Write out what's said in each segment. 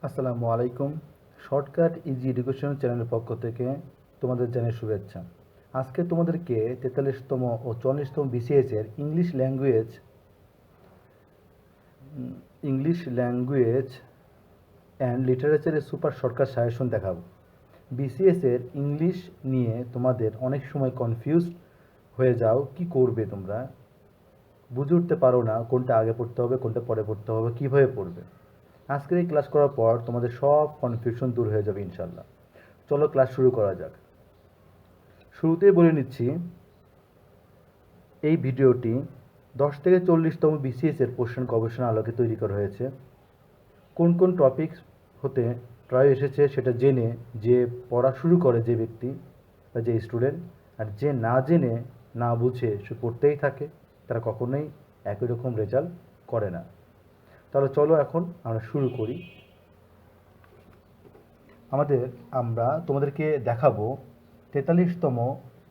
আসসালামুয়ালাইকুম। Shortcut easy education চ্যানেলের পক্ষ থেকে তোমাদের জানাই শুভেচ্ছা। আজকে তোমাদেরকে 43তম ও 44তম বিসিএস এর ইংলিশ ল্যাঙ্গুয়েজ অ্যান্ড লিটারেচারের সুপার শর্টকাট সাজেশন দেখাবো। বিসিএস এর ইংলিশ নিয়ে তোমাদের অনেক সময় কনফিউজড হয়ে যাও, কি করবে তোমরা বুঝে উঠতে পারো না কোনটা আগে পড়তে হবে কোনটা পরে পড়তে হবে, কীভাবে পড়বে। আজকের এই ক্লাস করার পর তোমাদের সব কনফিউশন দূর হয়ে যাবে ইনশাল্লাহ। চলো ক্লাস শুরু করা যাক। শুরুতেই বলে নিচ্ছি, এই ভিডিওটি 10 থেকে 40তম বিসিএস এর কোশ্চেন গবেষণা আলোকে তৈরি করা হয়েছে। কোন কোন টপিক হতে প্রায় এসেছে সেটা জেনে যে পড়া শুরু করে যে ব্যক্তি বা যে স্টুডেন্ট, আর যে না জেনে না বুঝে সে পড়তেই থাকে, তারা কখনোই একই রকম রেজাল্ট করে না। তাহলে চলো এখন আমরা শুরু করি। আমরা তোমাদেরকে দেখাবো 43তম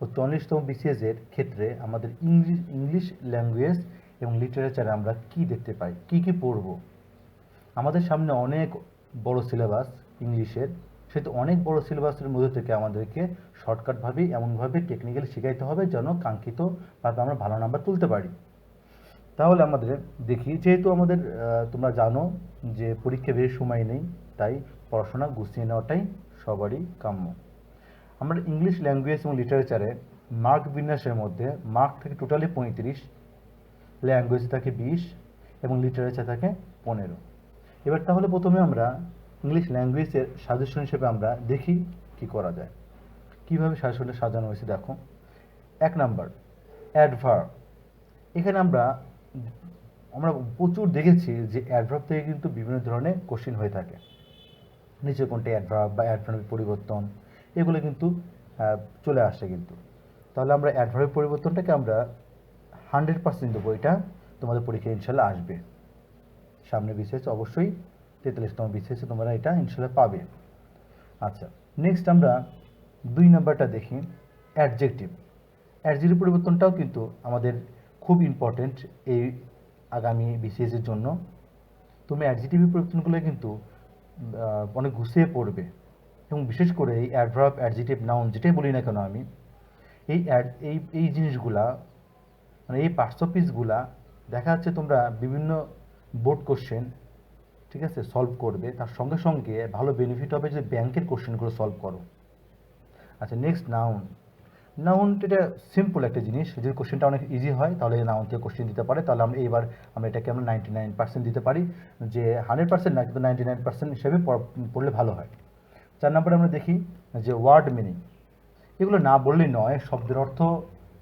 ও 44তম বিসিএসের ক্ষেত্রে আমাদের ইংলিশ ল্যাঙ্গুয়েজ এবং লিটারেচারে আমরা কি দেখতে পাই, কি পড়ব। আমাদের সামনে অনেক বড় সিলেবাস ইংলিশের, সেহেতু অনেক বড় সিলেবাসের মধ্যে থেকে আমাদেরকে শর্টকাটভাবেই এমনভাবে টেকনিক্যালি শেখাইতে হবে যেন কাঙ্ক্ষিতভাবে আমরা ভালো নাম্বার তুলতে পারি। তাহলে আমাদের দেখি, যেহেতু আমাদের তোমরা জানো যে পরীক্ষা বেশি সময় নেই, তাই পড়াশোনা গুছিয়ে নেওয়াটাই সবারই কাম্য। আমরা ইংলিশ ল্যাঙ্গুয়েজ এবং লিটারেচারে মার্ক বিন্যাসের মধ্যে মার্ক থেকে টোটালি 35, ল্যাঙ্গুয়েজ থাকে 20 এবং লিটারেচার থাকে 15। এবার তাহলে প্রথমে আমরা ইংলিশ ল্যাঙ্গুয়েজের সাজেশন হিসেবে আমরা দেখি কি করা যায়, কীভাবে সাজেশনটা সাজানো হয়েছে। দেখো, 1 নাম্বার অ্যাডভার্ব। এখানে আমরা প্রচুর দেখেছি যে অ্যাডভার্ব থেকে কিন্তু বিভিন্ন ধরনের কোশ্চেন হয়ে থাকে। নিচে কোনটা অ্যাডভার্ব বা অ্যাডভার্বের পরিবর্তন, এগুলো কিন্তু চলে আসে কিন্তু। তাহলে আমরা অ্যাডভার্বের পরিবর্তনটাকে আমরা 100% দেবো, এটা তোমাদের পরীক্ষায় ইনশাল্লাহ আসবে। সামনে বিসিএস অবশ্যই 43তম বিসিএসে তোমরা এটা ইনশাল্লাহ পাবে। আচ্ছা, নেক্সট আমরা 2 নাম্বারটা দেখি, অ্যাডজেক্টিভ। অ্যাডজেক্টিভ পরিবর্তনটাও কিন্তু আমাদের খুব ইম্পর্টেন্ট এই আগামী বিসিএসের জন্য। তুমি অ্যাডজেক্টিভ পরিবর্তনগুলো কিন্তু অনেক গুছিয়ে পড়বে, এবং বিশেষ করে এই অ্যাডভার্ব, অ্যাডজেক্টিভ, নাউন যেটাই বলি না কেন আমি, এই জিনিসগুলা মানে এই পার্টস অফ স্পিচগুলা দেখা যাচ্ছে তোমরা বিভিন্ন বোর্ড কোশ্চেন, ঠিক আছে, সলভ করবে, তার সঙ্গে সঙ্গে ভালো বেনিফিট হবে যে ব্যাংকের কোশ্চেনগুলো সলভ করো। আচ্ছা, নেক্সট নাউন। নাউন এটা সিম্পল একটা জিনিস, যদি কোশ্চেনটা অনেক ইজি হয় তাহলে নাউন থেকে কোশ্চেন দিতে পারে, তাহলে আমরা এটাকে 99% দিতে পারি, যে 100% না কিন্তু 99% হিসেবে পড়লে ভালো হয়। 4 নম্বরে আমরা দেখি যে ওয়ার্ড মিনিং। এগুলো না বললেই নয়, শব্দের অর্থ,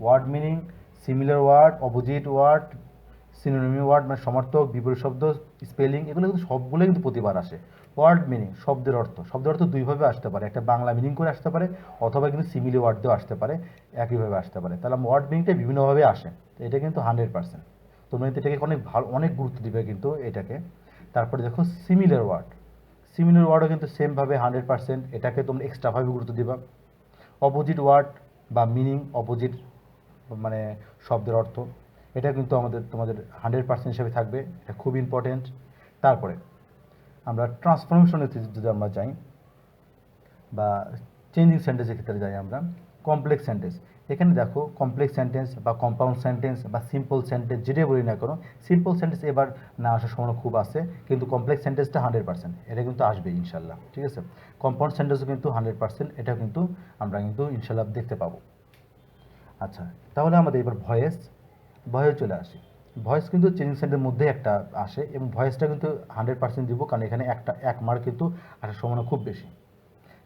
word meaning, similar word, opposite word, synonymy word মানে সমার্থক, বিপরীত শব্দ, স্পেলিং, এগুলো কিন্তু সবগুলো কিন্তু প্রতিবার আসে। ওয়ার্ড মিনিং, শব্দের অর্থ দুইভাবে আসতে পারে, একটা বাংলা মিনিং করে আসতে পারে, অথবা কিন্তু সিমিলি ওয়ার্ড দিয়েও আসতে পারে, একইভাবে আসতে পারে। তাহলে ওয়ার্ড মিনিংটা বিভিন্নভাবে আসে, তো এটা কিন্তু 100%। তোমরা কিন্তু এটাকে অনেক গুরুত্ব দিবে কিন্তু এটাকে। তারপরে দেখো সিমিলার ওয়ার্ড। সিমিলার ওয়ার্ডও কিন্তু সেমভাবে 100%, এটাকে তোমরা এক্সট্রাভাবে গুরুত্ব দিবা। অপোজিট ওয়ার্ড বা মিনিং, অপোজিট মানে শব্দের অর্থ, এটা কিন্তু তোমাদের 100% হিসেবে থাকবে, এটা খুব ইম্পর্টেন্ট। তারপরে আমরা ট্রান্সফরমেশনের যদি আমরা যাই বা চেঞ্জিং সেন্টেন্সের ক্ষেত্রে যাই, আমরা কমপ্লেক্স সেন্টেন্স। এখানে দেখো কমপ্লেক্স সেন্টেন্স বা কম্পাউন্ড সেন্টেন্স বা সিম্পল সেন্টেন্স যেটাই বলি না কেন, সিম্পল সেন্টেন্স এবার না আসার সম্ভাবনা খুব আছে, কিন্তু কমপ্লেক্স সেন্টেন্সটা 100%, এটা কিন্তু আসবে ইনশাল্লাহ, ঠিক আছে। কম্পাউন্ড সেন্টেন্সও কিন্তু 100%, এটা কিন্তু আমরা কিন্তু ইনশাল্লাহ দেখতে পাবো। আচ্ছা, তাহলে আমাদের এবার ভয়েস চলে আসে। ভয়েস কিন্তু চেঞ্জিং সেন্টেন্সের মধ্যে একটা আসে, এবং ভয়েসটা কিন্তু 100% দিব, কারণ এখানে এক মার্ক কিন্তু আসার সম্ভাবনা খুব বেশি।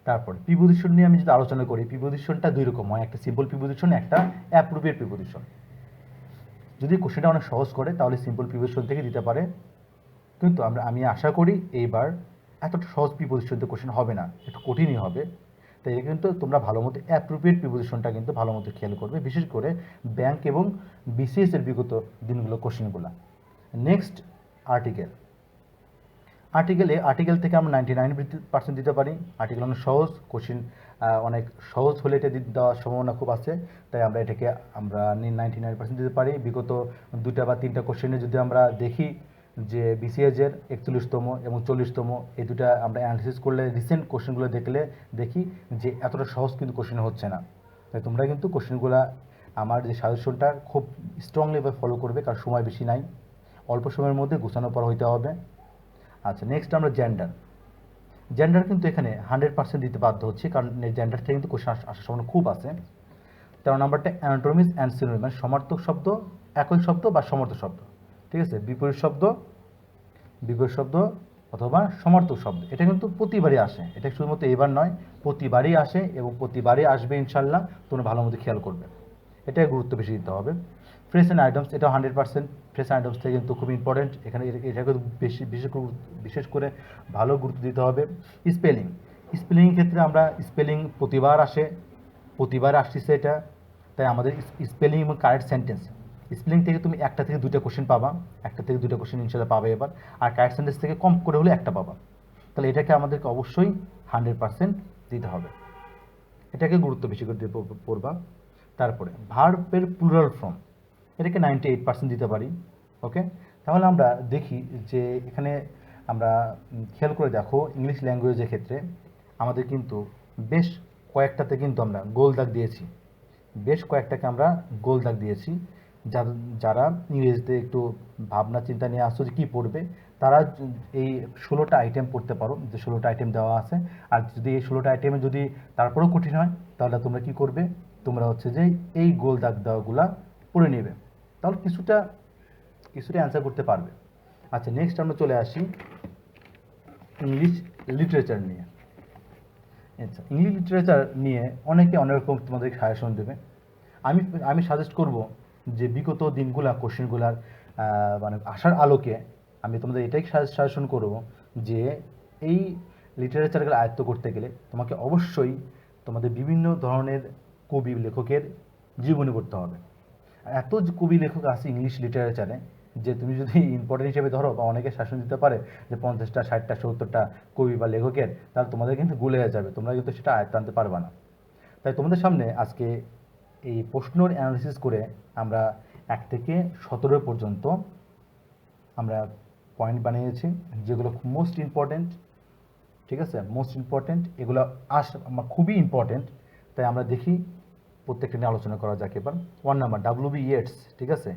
তারপর প্রিপোজিশন নিয়ে আমি যদি আলোচনা করি, প্রিপোজিশনটা 2 রকম হয়, একটা সিম্পল প্রিপোজিশন, একটা অ্যাপ্রোপ্রিয়েট প্রিপোজিশন। যদি কোশ্চেনটা অনেক সহজ করে তাহলে সিম্পল প্রিপোজিশন থেকে দিতে পারে, কিন্তু আমি আশা করি এইবার এতটা সহজ প্রিপোজিশন দিয়ে কোশ্চেন হবে না, একটু কঠিনই হবে। তাই কিন্তু তোমরা ভালো মতো অ্যাপ্রোপ্রিয়েট প্রিপোজিশনটা কিন্তু ভালো মতো খেয়াল করবে, বিশেষ করে ব্যাংক এবং বিসিএস এর বিগত দিনগুলো কোশ্চেনগুলো। নেক্সট আর্টিকেল থেকে আমরা 99% দিতে পারি। আর্টিকেল অনেক সহজ, কোশ্চেন অনেক সহজ হলে এটা দেওয়ার সম্ভাবনা খুব আছে, তাই আমরা 99% দিতে পারি। বিগত 2টা বা 3টা কোশ্চেনে যদি আমরা দেখি যে বিসিএসের 41তম এবং 40তম এই দুটা আমরা অ্যানালিসিস করলে রিসেন্ট কোশ্চেনগুলো দেখি যে এতটা সহজ কিন্তু কোশ্চেন হচ্ছে না। তাই তোমরা কিন্তু কোশ্চেনগুলো আমার যে সাজেশনটা খুব স্ট্রংলিভাবে ফলো করবে, কারণ সময় বেশি নাই, অল্প সময়ের মধ্যে গোছানো পড়া হইতে হবে। আচ্ছা, নেক্সট আমরা জেন্ডার কিন্তু এখানে 100% দিতে বাধ্য হচ্ছে, কারণ জেন্ডার থেকে কিন্তু কোশ্চেন আসার সম্ভাবনা খুব আছে। 13 নাম্বারটা অ্যানাটমিস অ্যান্ড সিনোনিম, মানে সমার্থক শব্দ, একই শব্দ বা সমর্থক শব্দ, ঠিক আছে, বিপরীত শব্দ অথবা সমার্থক শব্দ। এটা কিন্তু প্রতিবারই আসে, এটা শুধুমাত্র এবার নয়, প্রতিবারই আসে এবং প্রতিবারই আসবে ইনশাল্লাহ, তোমরা ভালো মতো খেয়াল করবে, এটাই গুরুত্ব বেশি দিতে হবে। ফ্রেশ অ্যান্ড আইটেমস, এটাও 100%। ফ্রেশ আইটেমস থেকে কিন্তু খুব ইম্পর্টেন্ট, এখানে এটাকে বিশেষ করে ভালো গুরুত্ব দিতে হবে। স্পেলিংয়ের ক্ষেত্রে আমরা স্পেলিং প্রতিবার আসছে এটা, তাই আমাদের স্পেলিং এবং কারেক্ট সেন্টেন্স, স্পেলিং থেকে তুমি একটা থেকে দুটো কোশ্চেন পাবা, ইনশাল্লাহ পাবে এবার, আর কারেক্ট সেন্টেন্স থেকে কম করে হলে একটা পাবা। তাহলে এটাকে আমাদেরকে অবশ্যই 100% দিতে হবে, এটাকে গুরুত্ব বেশি করে পড়বা। তারপরে ভার্বের প্লুরাল ফর্ম, এটাকে 98% দিতে পারি। ওকে, তাহলে আমরা দেখি যে এখানে আমরা খেয়াল করে দেখো, ইংলিশ ল্যাঙ্গুয়েজের ক্ষেত্রে আমাদের কিন্তু বেশ কয়েকটাতে কিন্তু আমরা গোল দাগ দিয়েছি, যারা ইংরেজিতে একটু ভাবনা চিন্তা নিয়ে আসছো যে কী পড়বে, তারা এই 16টা আইটেম পড়তে পারো, যে 16টা আইটেম দেওয়া আছে। আর যদি এই 16টা আইটেমে যদি তারপরেও কঠিন হয়, তাহলে তোমরা কি করবে, তোমরা হচ্ছে যে এই গোল দাগ দেওয়াগুলা পড়ে নেবে, তাহলে কিছুটা অ্যান্সার করতে পারবে। আচ্ছা, নেক্সট আমরা চলে আসি ইংলিশ লিটারেচার নিয়ে। আচ্ছা, ইংলিশ লিটারেচার নিয়ে অনেকে অনেক রকম তোমাদের সাজেশন দেবে। আমি সাজেস্ট করব যে বিগত দিনগুলা কোশ্চেনগুলার মানে আসার আলোকে আমি তোমাদের এটাই সাজেশন করব যে এই লিটারেচারগুলো আয়ত্ত করতে গেলে তোমাকে অবশ্যই তোমাদের বিভিন্ন ধরনের কবি লেখকের জীবনী পড়তে হবে। এত কবি লেখক আছে ইংলিশ লিটারেচারে যে তুমি যদি ইম্পর্টেন্ট হিসেবে ধরো, বা অনেকে শাসন দিতে পারে যে 50টা 60টা 70টা কবি বা লেখকের, তাহলে তোমাদের কিন্তু গুলে যাবে, তোমরা কিন্তু সেটা আয়ত্ত আনতে পারবে না। তাই তোমাদের সামনে আজকে এই প্রশ্নর অ্যানালিসিস করে আমরা 1 থেকে 17 পর্যন্ত আমরা পয়েন্ট বানিয়েছি, যেগুলো মোস্ট ইম্পর্টেন্ট, ঠিক আছে, এগুলো খুবই ইম্পর্টেন্ট। তাই আমরা দেখি প্রত্যেকটা নিয়ে আলোচনা করা যাক এবার। 1 নাম্বার W.B. ইয়েটস, ঠিক আছে,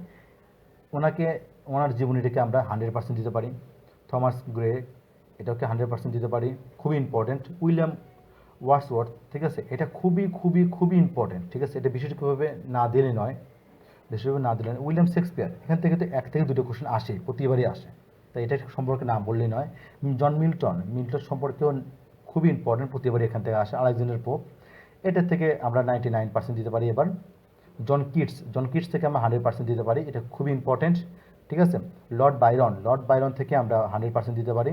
ওনার জীবনীটাকে আমরা 100% দিতে পারি। থমাস গ্রে, এটাকে 100% দিতে পারি, খুবই ইম্পর্টেন্ট। উইলিয়াম ওয়ার্ডসওয়ার্থ, ঠিক আছে, এটা খুবই ইম্পর্টেন্ট, ঠিক আছে, এটা বিশেষভাবে না দিলে নয়, উইলিয়াম শেক্সপিয়ার, এখান থেকে তো 1 থেকে 2টো কোশ্চেন আসে, প্রতিবারই আসে, তাই এটা সম্পর্কে না বললেই নয়। জন মিল্টন সম্পর্কেও খুবই ইম্পর্টেন্ট, প্রতিবারই এখান থেকে আসে। আলেকজান্ডার পোপ, এটার থেকে আমরা 99% দিতে পারি এবার। জন কিটস থেকে আমরা 100% দিতে পারি, এটা খুবই ইম্পর্টেন্ট, ঠিক আছে। লর্ড বাইরন থেকে আমরা 100% দিতে পারি,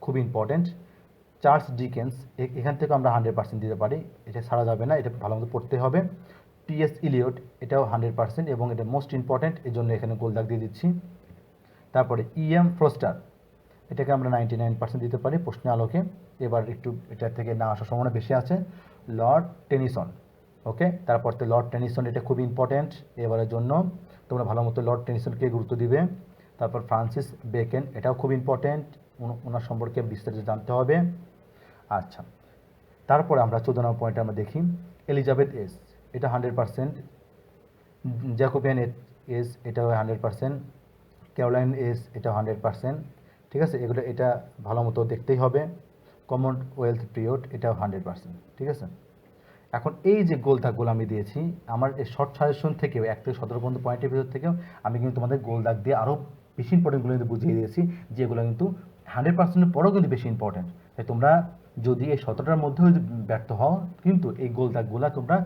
খুবই ইম্পর্টেন্ট। চার্লস ডিকেন্স, এখান থেকে আমরা 100% দিতে পারি, এটা ছাড়া যাবে না, এটা ভালো মতো পড়তে হবে। টি.এস. ইলিয়ট, এটাও 100% এবং এটা মোস্ট ইম্পর্টেন্ট, এই জন্য এখানে গোল দাগ দিয়ে দিচ্ছি। তারপরে E.M. ফ্রস্টার, এটাকে আমরা 99% দিতে পারি প্রশ্নের আলোকে। এবার একটু এটার থেকে না আসার সম্ভাবনা বেশি আছে। লর্ড টেনিসন, ওকে, তারপর তো লর্ড টেনিসন, এটা খুবই ইম্পর্টেন্ট এবারের জন্য, তোমরা ভালো মতো লর্ড টেনিসনকে গুরুত্ব দিবে। তারপর ফ্রান্সিস বেকন, এটাও খুব ইম্পর্টেন্ট, ওনার সম্পর্কে বিস্তারিত জানতে হবে। আচ্ছা, তারপরে আমরা 14 নম্বর পয়েন্টে আমরা দেখি এলিজাবেথ এস, এটা 100%। জ্যাকোবিয়ান এস, এটাও 100%। ক্যারোলাইন এস, এটাও 100%, ঠিক আছে, এটা ভালো মতো দেখতেই হবে। কমনওয়েলথ পিরিয়ড, এটাও 100%, ঠিক আছে। এখন এই যে গোল দাগগুলো আমি দিয়েছি, আমার এই শর্ট সাজেশন থেকেও 1 থেকে 17 পর্যন্ত পয়েন্টের ভিতর থেকেও আমি কিন্তু তোমাদের গোল দাগ দিয়ে আরও বেশি ইম্পর্টেন্টগুলো কিন্তু বুঝিয়ে দিয়েছি, যেগুলো কিন্তু 100%-এর পরেও কিন্তু বেশি ইম্পর্টেন্ট। তাই তোমরা যদি এই 17টার মধ্যেও যদি ব্যর্থ হও, কিন্তু এই গোল দাগগুলো তোমরা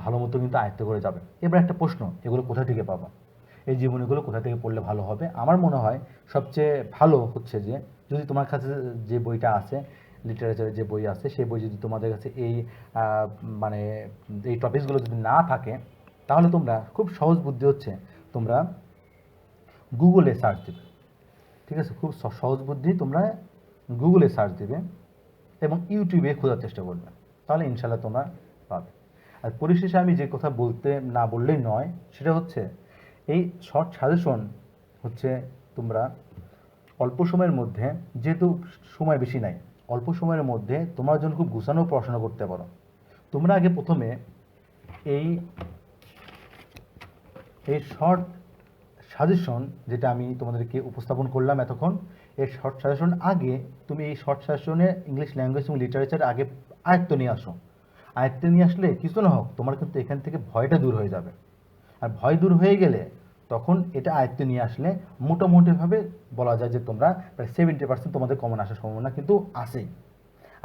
ভালো মতো কিন্তু আয়ত্ত করে যাবে। এবার একটা প্রশ্ন, এগুলো কোথা থেকে পাবা, এই জীবনীগুলো কোথা থেকে পড়লে ভালো হবে? আমার মনে হয় সবচেয়ে ভালো হচ্ছে যে যদি তোমার কাছে যে বইটা আছে, লিটারেচারের যে বই আছে, সেই বই যদি তোমাদের কাছে এই মানে এই টপিকসগুলো যদি না থাকে, তাহলে তোমরা খুব সহজ বুদ্ধি হচ্ছে তোমরা গুগলে সার্চ দেবে, ঠিক আছে, খুব সহজ বুদ্ধি, তোমরা গুগলে সার্চ দেবে এবং ইউটিউবে খোঁজার চেষ্টা করবে, তাহলে ইনশাল্লাহ তোমরা পাবে। আর পরিশেষে আমি যে কথা না বললেই নয়, সেটা হচ্ছে এই শর্ট সাজেশন হচ্ছে তোমরা অল্প সময়ের মধ্যে, যেহেতু সময় বেশি নাই, অল্প সময়ের মধ্যে তোমরা যেন খুব গুছানো পড়াশোনা করতে পারো। তোমরা আগে প্রথমে এই এই শর্ট সাজেশন যেটা আমি তোমাদেরকে উপস্থাপন করলাম এতক্ষণ, এই শর্ট সাজেশন আগে তুমি এই শর্ট সাজেশনে ইংলিশ ল্যাঙ্গুয়েজ এবং লিটারেচার আগে আয়ত্ত নিয়ে আসো। আয়ত্তে নিয়ে আসলে কিছু না হোক, তোমার কিন্তু এখান থেকে ভয়টা দূর হয়ে যাবে। আর ভয় দূর হয়ে গেলে তখন এটা আয়ত্তে নিয়ে আসলে মোটামুটিভাবে বলা যায় যে তোমরা প্রায় 70% তোমাদের কমন আসার সম্ভাবনা কিন্তু আছেই।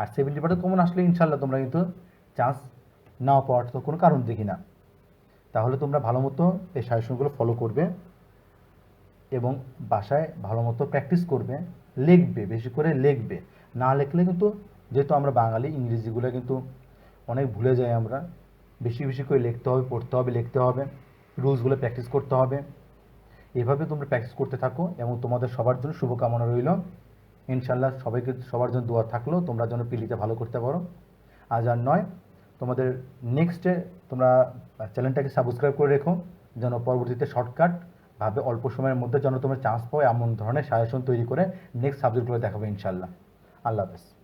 আর 70% কমন আসলে ইনশাল্লাহ তোমরা কিন্তু চান্স নাও পাওয়ার তো কোনো কারণ দেখি না। তাহলে তোমরা ভালো মতো এই সাজেশনগুলো ফলো করবে এবং বাসায় ভালো মতো প্র্যাকটিস করবে, লিখবে, বেশি করে লিখবে। না লিখলে কিন্তু, যেহেতু আমরা বাঙালি, ইংরেজিগুলো কিন্তু অনেক ভুলে যাই আমরা। বেশি বেশি করে লিখতে হবে, পড়তে হবে, লিখতে হবে, রুলসগুলো প্র্যাকটিস করতে হবে। এভাবে তোমরা প্র্যাকটিস করতে থাকো এবং তোমাদের সবার জন্য শুভকামনা রইল। ইনশাল্লাহ সবাইকে, সবার জন্য দোয়া থাকলো তোমরা যেন পিলিতে ভালো করতে পারো। আজ আর নয়, তোমাদের নেক্সটে তোমরা চ্যানেলটাকে সাবস্ক্রাইব করে রেখো, যেন পরবর্তীতে শর্টকাট ভাবে অল্প সময়ের মধ্যে যেন তোমরা চান্স পাও, এমন ধরনের সাজেশন তৈরি করে নেক্সট সাবজেক্টগুলো দেখাবো ইনশাল্লাহ। আল্লাহ হাফেজ।